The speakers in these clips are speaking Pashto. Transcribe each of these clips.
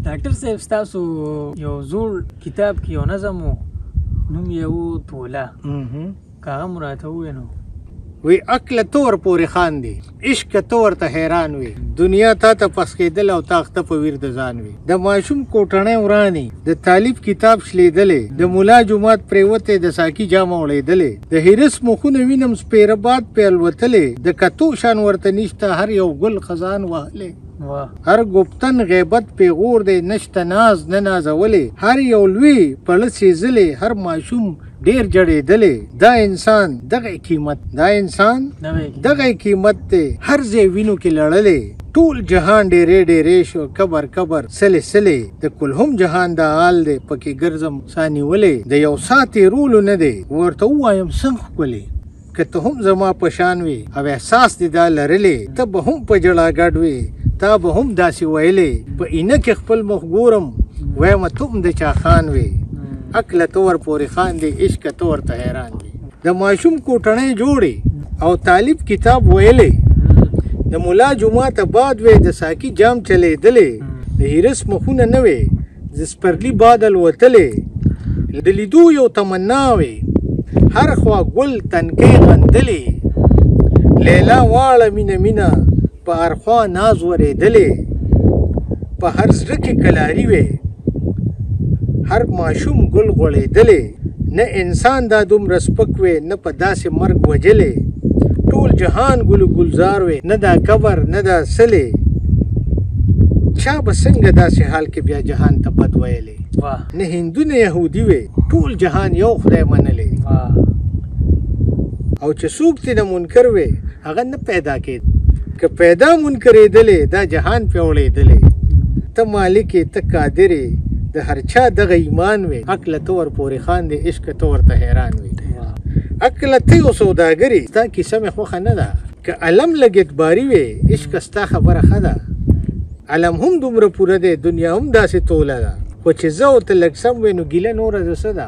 ډاکټر صاحب ستاسو یو زوړ کتاب کې یو نظم و نوم یې و توله که هغه مو راته ووینو وی عقل تور پورې خاندي عشق ته ورته حیران وي دنیا تا ته پسکېدل او تاخته په ویر د ځان وي د ماشوم کوټنۍ ورانی د طالب کتاب شلیدلې د مولا جومات پریوتې د ساقي جامه وړېدلې د هرس مخونه وینم سپېره باد پې الوتلې د کتو شان ورته نشته هر یو ګل خزان وهلې هر گفتن غیبت پیغور دی نشته ناز نه نازولې هر یو لوی پړه سېزلې هر ماشوم ډیر جړېدلې دا انسان دغه قیمت دا انسان دغه قیمت دی هر ځای وینو کې لړلې ټول جهان ډېرې ډېرې شو کبر کبر سلې سلې د کلهم جهان دا حال دی پکې ګرځم سا نیولې د یو ساه تېرولو نه دی ورته ووایم څنګه ښکلې که ته هم زما په شان وي او احساس دې دا لرلې ته به هم په ژړا ګډ وې تا به هم داسې ویلې په اینه کې خپل مخ ګورم وایم ته هم د چا خان وې عقل تور پورې خاندي عشق ته ورته حیران وي د ماشوم کوټنۍ جوړې او طالب کتاب ویلې د مولا جومات باد وې د ساقي جام چلېدلې د هرس مخونه نه وې د سپرلي باد الوتلې د لیدو یو تمنا وې هر خوا ګل تنکۍ غندلې لیلا واړه مینه مینه په هر خوا ناز ورېدلې په هر زړه کې کلاري وې هر ماشوم ګل غوړېدلې نه انسان دا دومره سپک وې نه په داسې مرګ وجلې ټول جهان ګلو ګلزار وې نه دا قبر نه دا سلې چا به څنګه داسې حال کې بیا جهان ته بد ویلې نه هندو نه یهودي وې ټول جهان یو خدای منلې او چې څوک ترې منکر وې هغه نه پیدا کېد که پیدا منکرېدلې دا جهان پې وړېدلې ته مالک یې ته قادر یې د هر چا دغه ایمان وي عقل ته ور پورې خاندي عشق ته ورته حیران وي عقل ته یو سوداګري ستا کیسه مې خوښه نه ده که علم لږ اعتباري وي عشق ستا خبره ښه ده علم هم دومره پوره دی دنیا هم داسې توله ده خو چې زه ورته لږ سم وی نو ګیله نوره د څه ده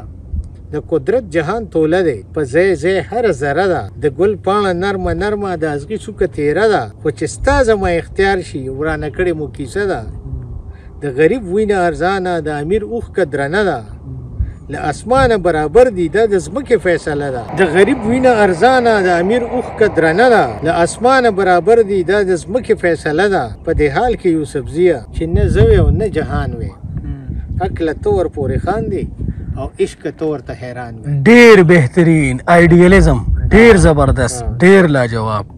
د قدرت جهان توله دی په ځای ځای هره ذره ده د ګل پاڼه نرمه نرمه د ازغي څوکه تیره ده خو چې ستا زما اختیار شي ورانه کړې مو کیسه ده د غریب وینه ارزانه د امیر اوښکه درنه ده له اسمانه برابر دي دا د ځمکې فیصله ده د غریب وینه ارزانه د امیر اوښکه درنه ده له اسمانه برابر دي دا د ځمکې فیصله ده په دې حال کې یوسفزیه چې نه زه وې او نه جهان وې عقل ته ور پورې خاندي او عشق ته ورته حیران وي ډېر بهترین آیډیالیزم ډېر زبردست ډېر لاجواب